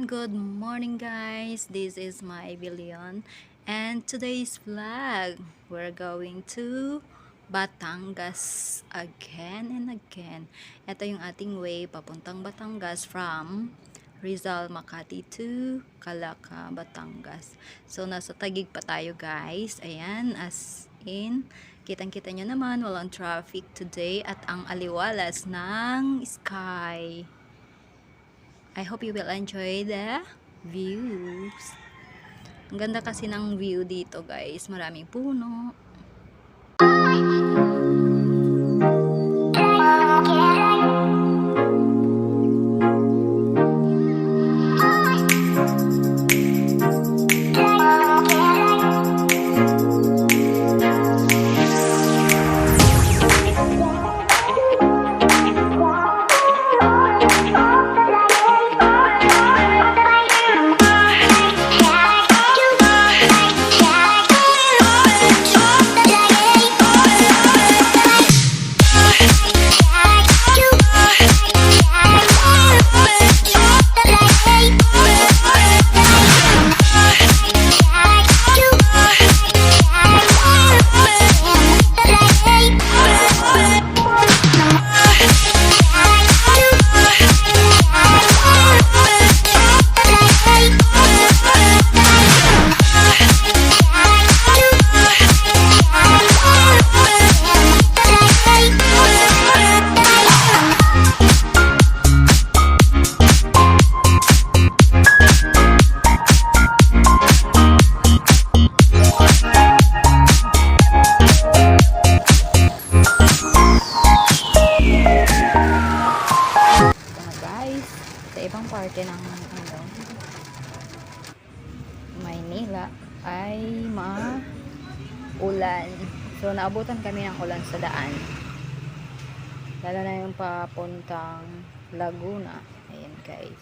Good morning guys, this is my Billion and today's vlog we're going to Batangas again and again. Ito yung ating way papuntang Batangas from Rizal, Makati to Calaca, Batangas. So nasa Taguig pa tayo guys. Ayan, as in kitang-kita nyo naman walang traffic today at ang aliwalas ng sky. I hope you will enjoy the views. Ang ganda kasi ng view dito guys. Maraming puno. Sa ibang parte ng Maynila ay maulan. So naabutan kami ng ulan sa daan. Lalo na yung papuntang Laguna. Ayan guys.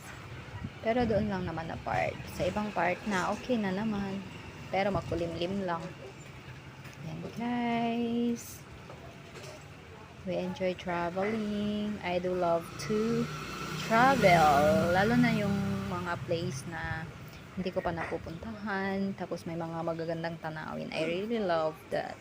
Pero doon lang naman na part. Sa ibang part na okay na naman. Pero makulimlim lang. Ayan guys. We enjoy traveling. I do love to travel, lalo na yung mga place na hindi ko pa napupuntahan, tapos may mga magagandang tanawin. I really love that.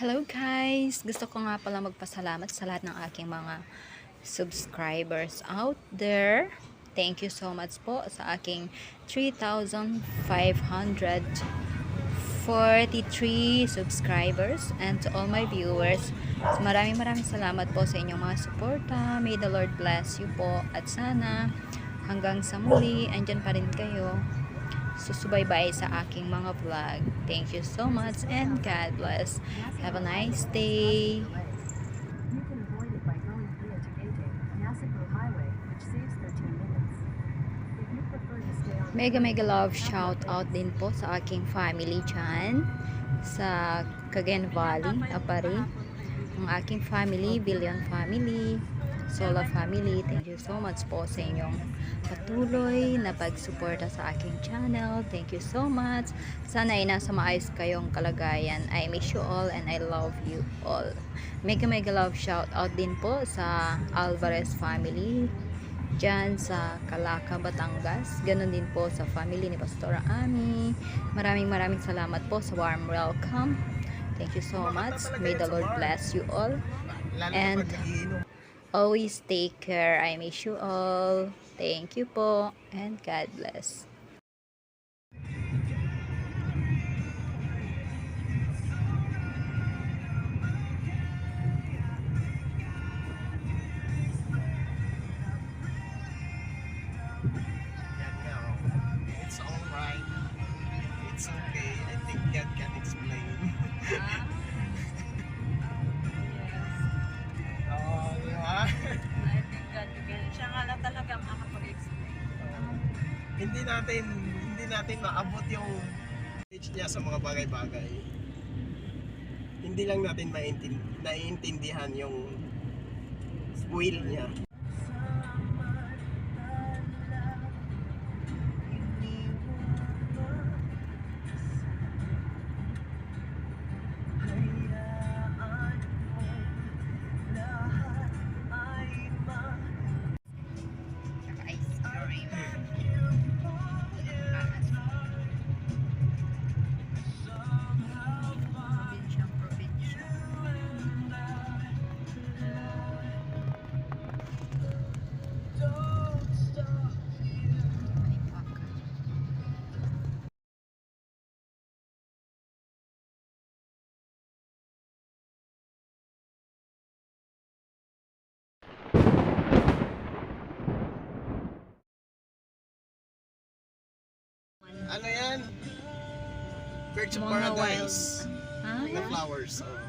Hello guys! Gusto ko nga pala magpasalamat sa lahat ng aking mga subscribers out there. Thank you so much po sa aking 3,543 subscribers and to all my viewers. So, maraming salamat po sa inyong mga suporta. May the Lord bless you po at sana hanggang sa muli, andyan pa rin kayo susubaybay sa aking mga vlog. Thank you so much and God bless. Have a nice day. Mega love shout out din po sa aking family dyan sa Cagayan Valley, Apari. Ang aking family, Billion family, Sola family, thank you so much po sa inyong patuloy na pagsuporta sa aking channel. Thank you so much. Sana ay nasa maayos kayong kalagayan. I miss you all and I love you all. Mega love shout out din po sa Alvarez family dyan sa Calaca, Batangas. Ganon din po sa family ni Pastora Ami. Maraming salamat po sa warm welcome. Thank you so much. May the Lord bless you all. And always take care. I miss you all. Thank you po. And God bless. It's alright. It's okay. I think God can explain. hindi natin maabot yung knowledge niya sa mga bagay-bagay. Hindi lang natin naiintindihan yung will niya. Tsaka ice cream. Probinsyang probinsya. Manipakan. Ano yan? Birds of Mga wild. Paradise Ah, na flowers. Oh.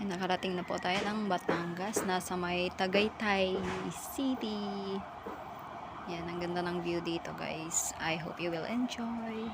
Ay, nakarating na po tayo ng Batangas. Nasa may Tagaytay City. Yan, ang ganda ng view dito guys. I hope you will enjoy.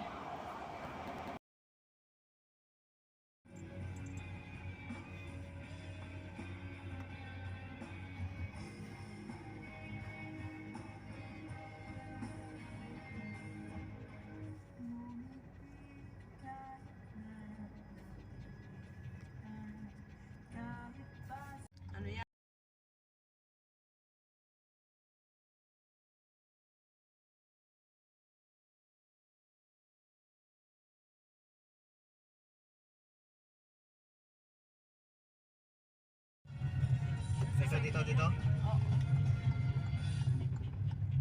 Dito, dito.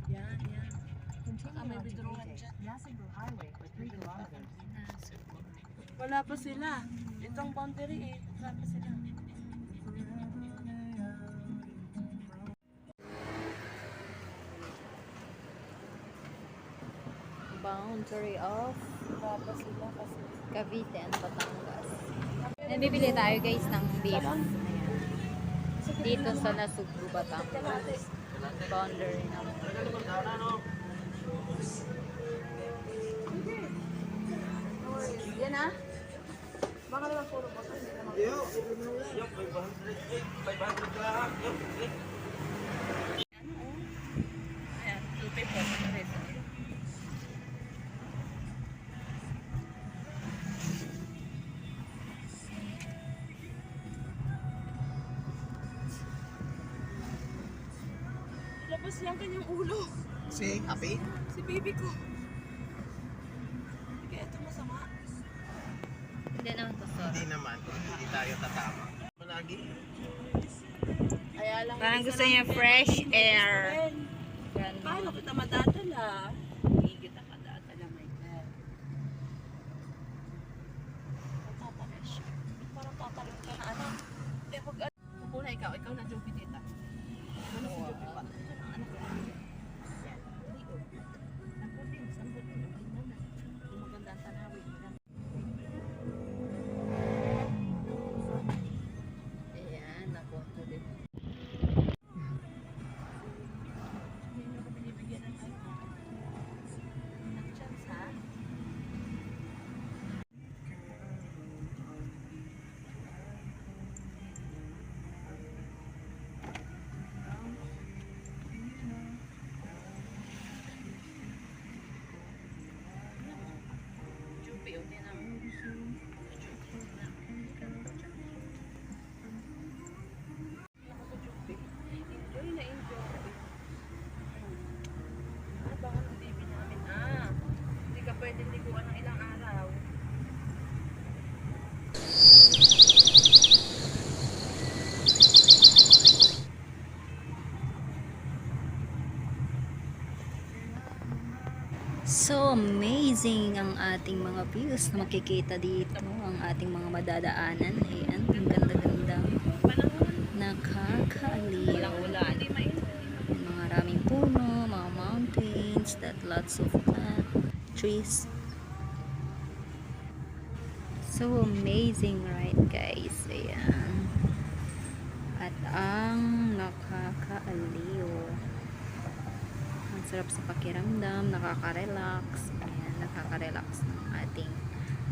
Yan, yan. Baka may bidurungan dyan. Wala pa sila. Itong boundary eh. Wala pa sila. Boundary of Wala pa sila kasi. Cavite and Batangas. Nabibili tayo guys ng beef. Ayan. Dito sa Nasugbu, Batangas. Boundary na. Yan ah. Baka naman puro po. Ayan, 2 pesos. Labas yung kanyang ulo. Si Happy? Si baby ko. Kaya ito masama. Hindi naman to, sorry. Hindi naman. Hindi tayo tatama. Malagi. Kaya lang Parang isa gusto lang niya din, fresh hindi air. gusto rin. Yan. Paano kita madadala? Hindi kita madadala, my God. Tatatagal siya. Parang tatalong ka na ano. Hindi, wag Pupuna ikaw na Joby tita. Ano si Joby pa? Yan ang anak ko. Yan. Hindi o. Sambutin. Tingnan na. Yung maganda ang tanawin. Ayan, napunto din. Hindi nyo ko binibigyan ng ano. Ng chance ha? Joby o din ang enjoy na enjoy. Baka ng baby namin. Hindi ka pwede liguan ng ilang araw. So amazing ang ating mga views na makikita dito. Ang ating mga madadaanan. Ayan, ang ganda-ganda. Panahon. Nakakaaliw. Walang-wala. Hindi mainit. Mga maraming puno, mga mountains, that lots of trees. So amazing, right guys? Ayan. At ang nakakaaliw. Ang sarap sa pakiramdam, nakaka-relax. Ayan, nakaka-relax ng ating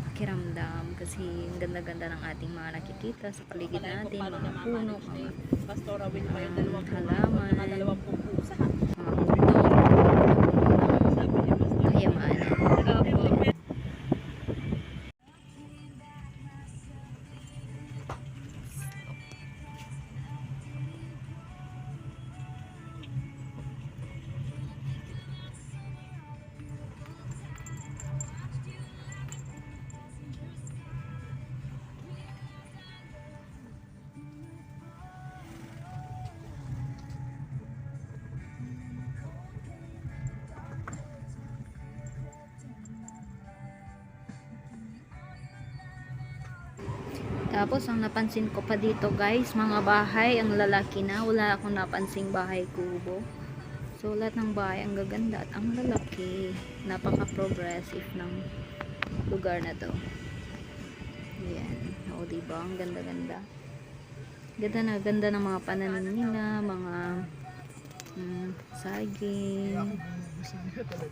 pakiramdam kasi ang ganda-ganda ng ating mga nakikita sa paligid natin, mga puno, mga Pastora Will pa yung dalawang halaman, dalawang pupusa. mga bundok, Sabi niya, Pastor. kayamanan. Tapos, ang napansin ko pa dito guys, mga bahay, ang lalaki na. Wala akong napansing bahay kubo. So, lahat ng bahay, ang gaganda at ang lalaki. Napaka-progressive ng lugar na to. Yan. O, diba? Ang ganda-ganda. Ganda ng mga pananim nila, mga saging,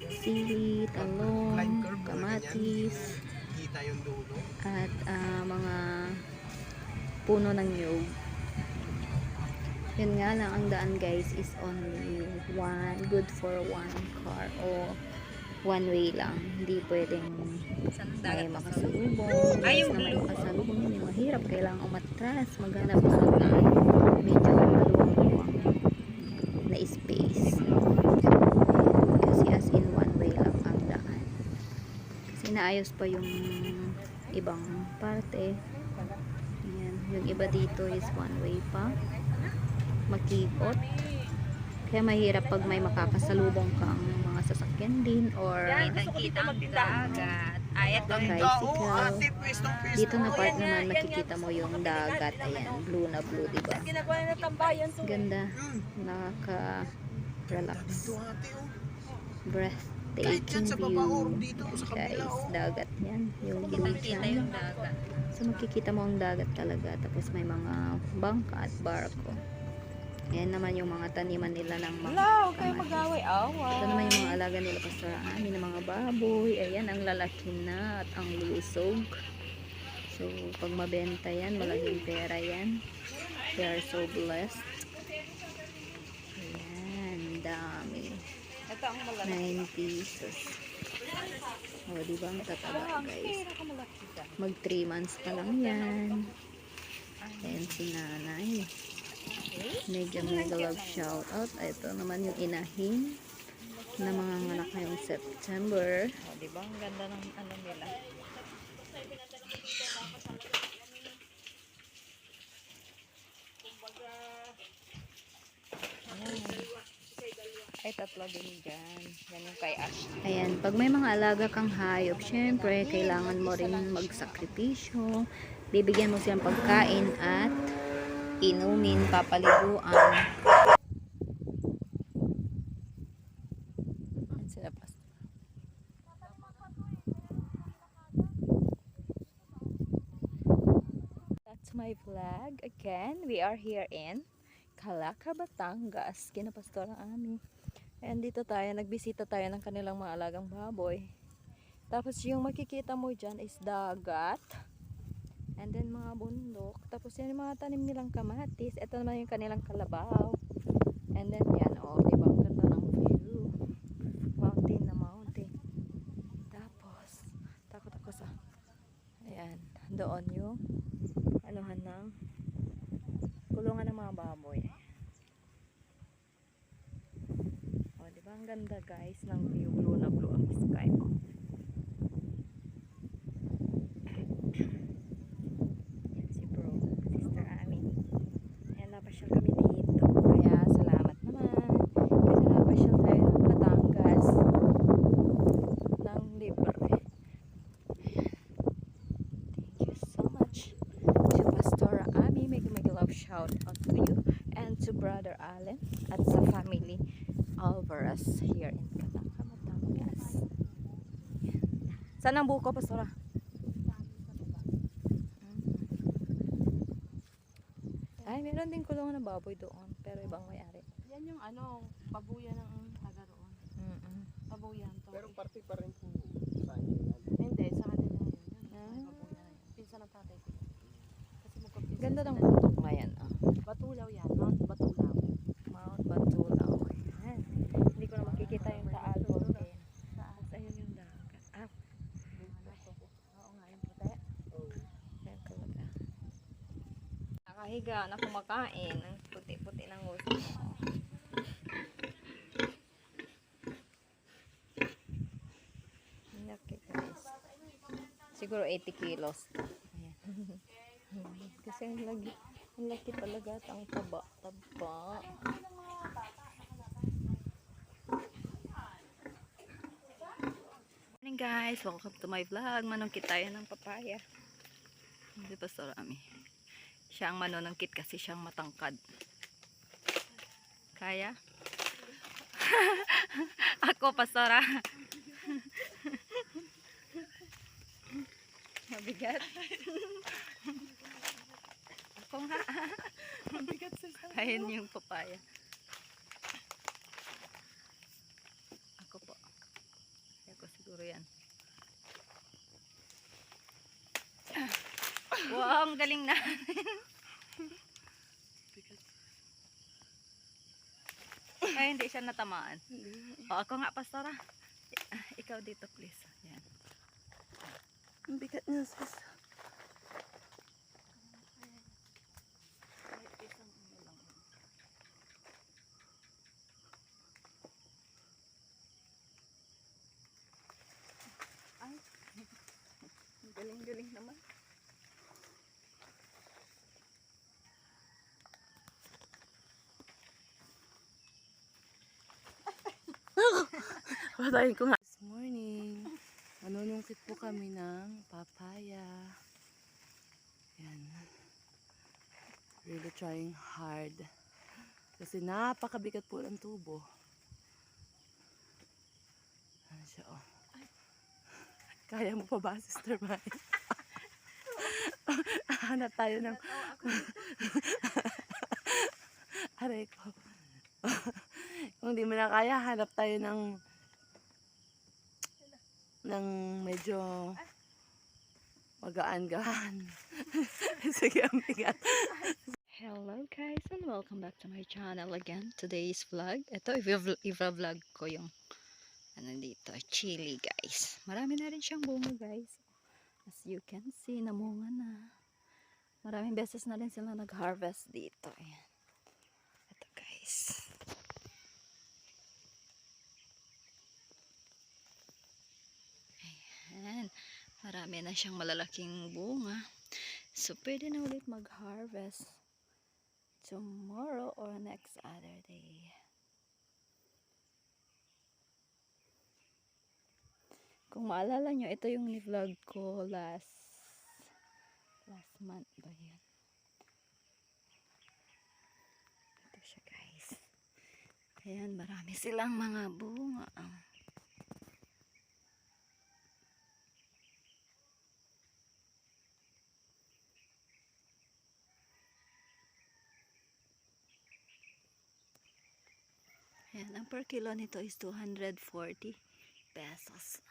sili, talong, Line curve, mga kamatis, ganyan. Kita yung dulo. at mga puno ng nyug. Yun nga lang, ang daan guys is only good for one car o one way lang. Hindi pwedeng may makasalubong. Ay, na may makasalubong yun, yung mahirap. Kailangan umatras, maghanap ka ng daan. Medyo maluwang-luwang na space. Kasi as in one way lang ang daan. Kasi naayos pa yung ibang parte. Ayan. Yung iba dito is one way pa. Makikot. Kaya mahirap pag may makakasalubong kang mga sasakyan din or Kita ang dagat. Ayat tricycle. Dito na part naman makikita mo yung dagat. Ayan, blue na blue, diba? ginagawa na tambayan to. Ganda. Nakaka-relax. Dito ate oh. Breathtaking Kahit yan sa baba or view. dito sa kabila Guys, oh. dagat yan. Yung blue dyan. dagat. So makikita mo ang dagat talaga. Tapos may mga bangka at barko. Ayan naman yung mga taniman nila ng mga Kayo kamatis. mag-away-away. Ito naman yung mga alaga nila Pastor Ami ng mga baboy. Ayan, ang lalaki na at ang lusog. So, pag mabenta yan, malaking pera yan. They are so blessed. Ayan, dami. Ito ang malaki. 9 pesos. O, diba ang tataba guys? Mag 3 months pa lang yan. Ayan si nanay. Mega love shout out. Ito naman yung inahin na mga anak ngayong September. O, diba? Ang ganda ng ano nila. Ay, tatlo din dyan. Yan yung kay Ash. Ayan, pag may mga alaga kang hayop, syempre, kailangan mo rin magsakripisyo. Bibigyan mo silang pagkain at inumin, papaliguan. Ayan sila, Pastor. That's my vlog. Again, we are here in Calaca, Batangas. Kina Pastor Ami. Ayan, dito tayo, nagbisita tayo ng kanilang mga alagang baboy. Tapos yung makikita mo dyan is dagat. And then mga bundok. Tapos yan yung mga tanim nilang kamatis. Ito naman yung kanilang kalabaw. And then yan, oh, diba? Ang ganda ng view. Mountain na mountain. Tapos, takot ako sa, ayan, doon yung, anuhan ng, kulungan ng mga baboy. Oh, diba? Ang ganda guys ng view. Blue na blue ang sky. Oh. Si bro, Sister Ami. Ayan, napasyal kami dito. Kaya salamat naman. Kasi napasyal tayo ng Batangas ng libre. Ayan. Thank you so much to Pastor Ami. Make love shout out to you. And to Brother Allen at sa family Alvarez here in Calaca, Batangas. Saan ang buko, Pastora? Ay, meron din kulungan ng baboy doon, pero ibang may-ari. Yan yung ano, pabuyan ng taga roon. Pabuyan to. Pero parte pa rin po sa inyo yan. Hindi, sa kanila yun. Ah. Pabuyan na yun. Pinsan ng tatay ko. Kasi magkapinsan. Ganda ng sila. bundok ngayon. Ah. Batulaw yan, Mount Batulaw. Mount Batulaw. Ayan. Hindi ko na makikita yung taal ko. Ayan. Tapos ayun yung dagat. Ah, Oo nga, yung puti. ayan talaga. Nakahiga na kumakain. Ang puti-puti ng gusto mo. Laki guys. Siguro 80 kilos. Ayan. Kasi ang laki talaga at ang taba. Morning guys, welcome to my vlog. Manungkit tayo ng papaya. Hindi Pastor Ami. Siya ang manunungkit kasi siyang matangkad. Kaya? Ako, Pastora. Mabigat. Ako nga. Mabigat sis. Ayun yung papaya. Ako po. Ako siguro yan. Wow, ang galing na. Bigat. Ay, hindi siya natamaan. O, ako nga, pastora. Ikaw dito, please. Yan. Ang bigat niya sis. Kahit isang ano lang. Ay, ang galing-galing naman. Patayin ko nga. This morning, manunungkit po kami ng papaya. Yan. Really trying hard. Kasi napakabigat po ng tubo. Ano siya, oh. Kaya mo pa ba, Sister Mai? Hanap tayo ng... Aray ko. Kung di mo na kaya, hanap tayo ng medyo magaan-gaan. Sige, ang bigat. Hello guys and welcome back to my channel again. Today's vlog. Ito, i-vlog ko yung ano dito, chili guys. Marami na rin siyang bunga guys. As you can see, namunga na. Maraming beses na rin sila nag-harvest dito. Ayan. Ito guys. Ayan. Marami na siyang malalaking bunga. So, pwede na ulit mag-harvest tomorrow or next other day. Kung maalala nyo, ito yung ni-vlog ko last month ba yan? Ito siya guys. Ayan, marami silang mga bunga. Ayan, ang per kilo nito is 240 pesos.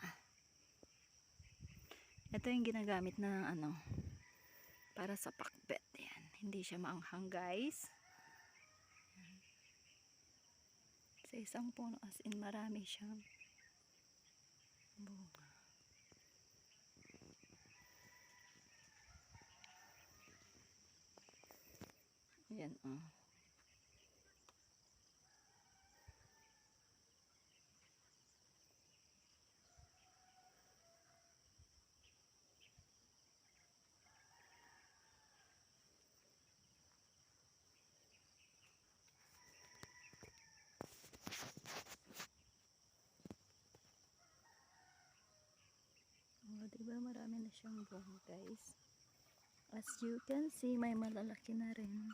Ito yung ginagamit na ano, para sa pakbet. Ayan, hindi siya maanghang guys. Ayan. Sa isang puno, as in marami siyang bunga. Ayan, oh. Oh, diba marami na siyang bunga guys. As you can see, may malalaki na rin.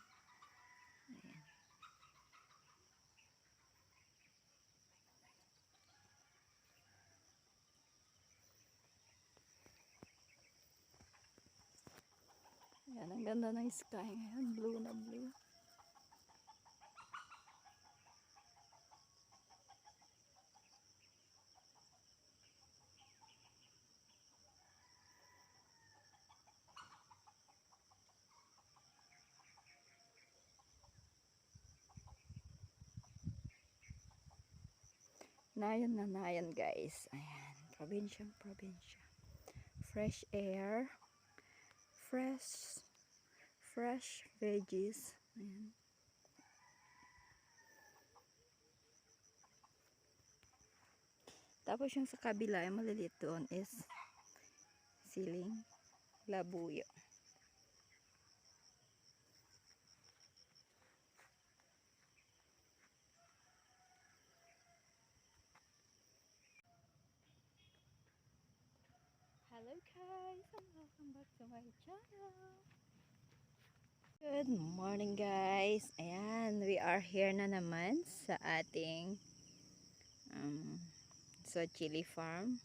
Ayan. Ayan, ang ganda ng sky ngayon. Blue na blue. Nayon na nayon guys. Ayan, probinsyang probinsya. Fresh air. Fresh veggies. Ayan. Tapos yung sa kabila, yung maliliit doon is siling labuyo. Hello guys and welcome back to my channel. Good morning guys. Ayan, we are here na naman sa ating sa chili farm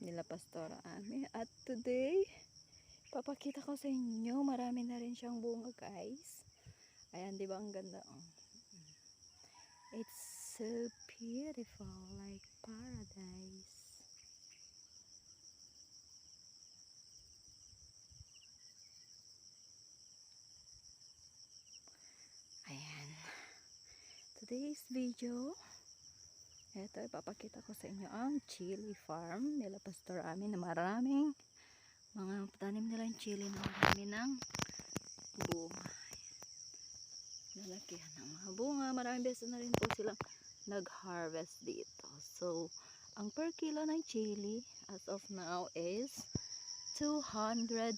nila Pastora Ami. At today Papakita ko sa inyo, marami na rin siyang bunga, guys. Ayan, di ba ang ganda? Oh. It's so beautiful, like paradise. Ayan. Today's video, ito, ipapakita ko sa inyo ang chili farm nila Pastor Ami na maraming mga tanim nilang chili na marami ng bunga. Lalakihan ng mga bunga. Maraming beses na rin po silang nag-harvest dito. So, ang per kilo ng chili as of now is 240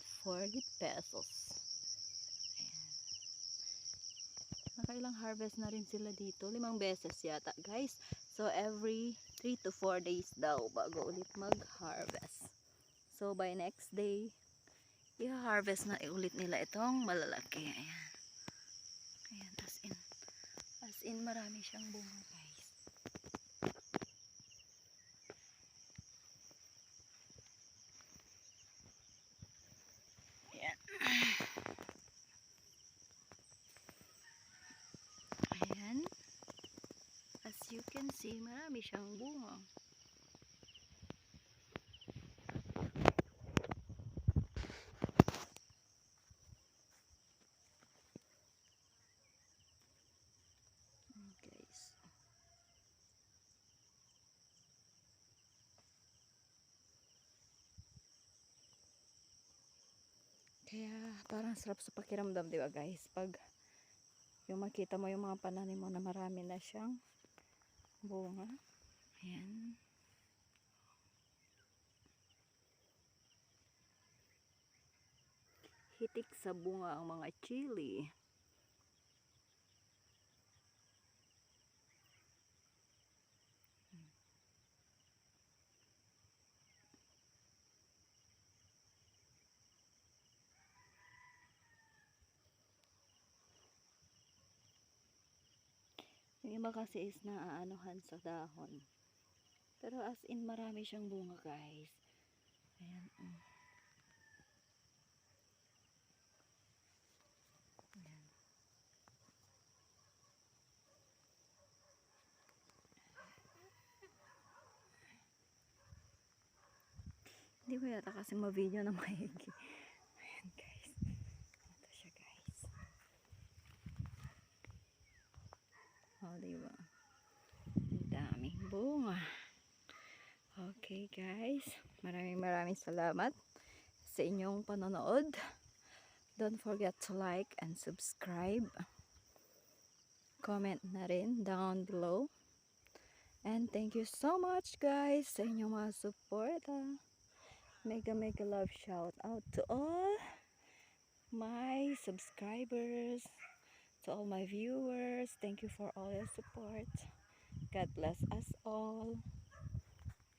pesos. Ayan. Nakailang harvest na rin sila dito. 5 beses yata, guys. So, every 3 to 4 days daw bago ulit mag-harvest. So, by next day, i-harvest na ulit nila itong malalaki. Ayan. Ayan, as in marami siyang bunga, guys. Ayan. Ayan. As you can see, marami siyang bunga. Guys. Kaya parang sarap sa pakiramdam, di ba, guys? Pag yung makita mo yung mga pananim mo na marami na siyang bunga. Ayan. Hitik sa bunga ang mga chili. Yung iba kasi is naaanuhan sa dahon. Pero as in marami siyang bunga, guys. Ayan. Ayan. Hindi ko yata kasi ma-video na maigi. Ayan, guys. Ito siya, guys. O, diba? Ang daming bunga. Okay, guys. Maraming salamat sa inyong panonood. Don't forget to like and subscribe. Comment na rin down below. And thank you so much, guys, sa inyong mga support. Mega love shout out to all my subscribers, to all my viewers. Thank you for all your support. God bless us all.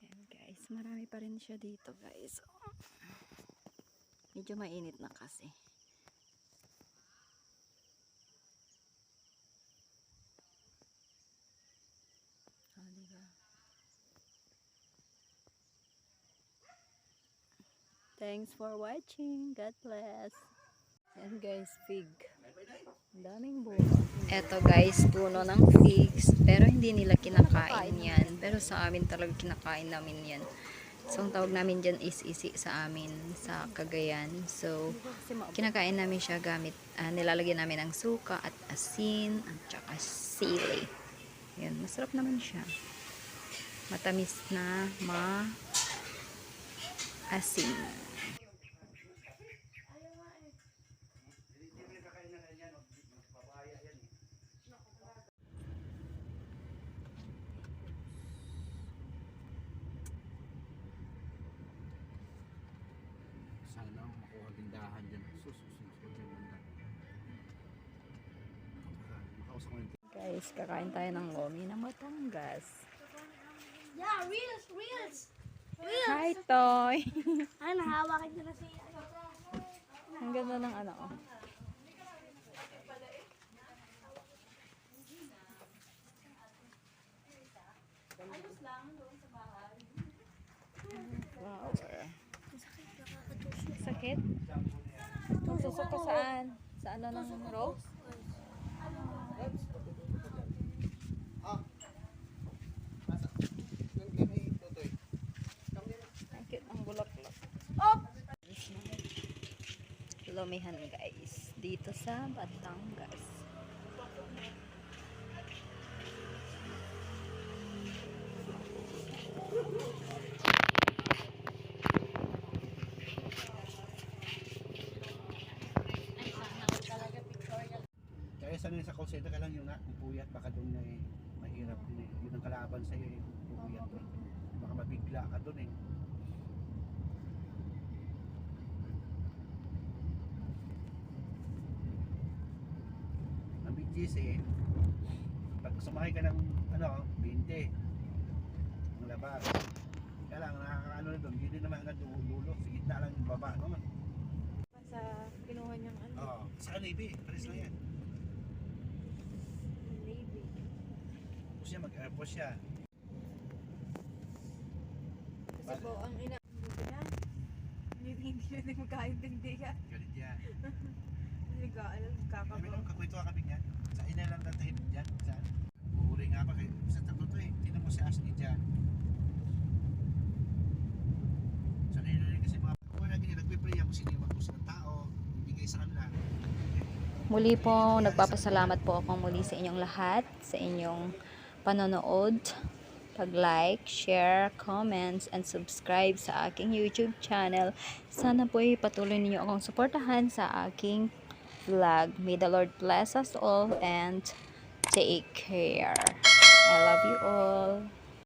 Ayan, guys, marami pa rin siya dito, guys. Medyo mainit na kasi. Diba? Thanks for watching. God bless. Ayan, guys, fig. Ang daming bunga. Eto, guys, puno ng figs. Pero hindi nila kinakain yan. Pero sa amin talaga kinakain namin yan. So, ang tawag namin dyan is isi sa amin, sa Cagayan. So, kinakain namin siya gamit, nilalagyan namin ng suka at asin at saka sili. Yan, masarap naman siya. Matamis na asin. Sana makuha tindahan dyan. Susunod yung banda. Makausap ko yung Guys, kakain tayo ng lomi ng Batangas. Yeah, reels! Hi, Toy! Ano, hawakan ko na siya. Ang ganda ng ano, oh. Flower. Sakit? Sa saan? Sa ano ng rose? Ah. Nasa. Yung kini Totoy. Come here. Ang cute ang bulaklak. Lumihan guys. Dito sa Batangas. Kaya sanay sa call center ka lang yung pupuyat, baka doon na mahirap din eh. Yun ang kalaban sa'yo eh, pupuyat doon. Baka mabigla ka doon eh. Ang BGC eh, pag sumakay ka ng 20, ang labas. Kaya lang, nakakaano na doon, hindi naman hanggang dulo, sa gitna lang yung baba naman. Sa kinuha niyang ano, Oo, sa Navy, pares lang yan. Navy. Tapos siya, mag-Air Force siya. Kasi po, ang ina, hindi na din magkaintindi ka. Galit yan. Hindi ka, alam, Kami kakabo. naman kakwento ka kami niyan. Sa ina lang datahin dyan. Saan? Uhuri nga pa kayo. Sa tatlo to eh. Tinan mo si Ashley dyan. Sa nila kasi mga kung na ganyan, nagpipray ako sino yung mag-usa ng tao. Ibigay sa kanila. Muli po, nagpapasalamat po ako muli sa inyong lahat, sa inyong panonood, pag-like, share, comments, and subscribe sa aking YouTube channel. Sana po ay patuloy ninyo akong suportahan sa aking vlog. May the Lord bless us all and take care. I love you all.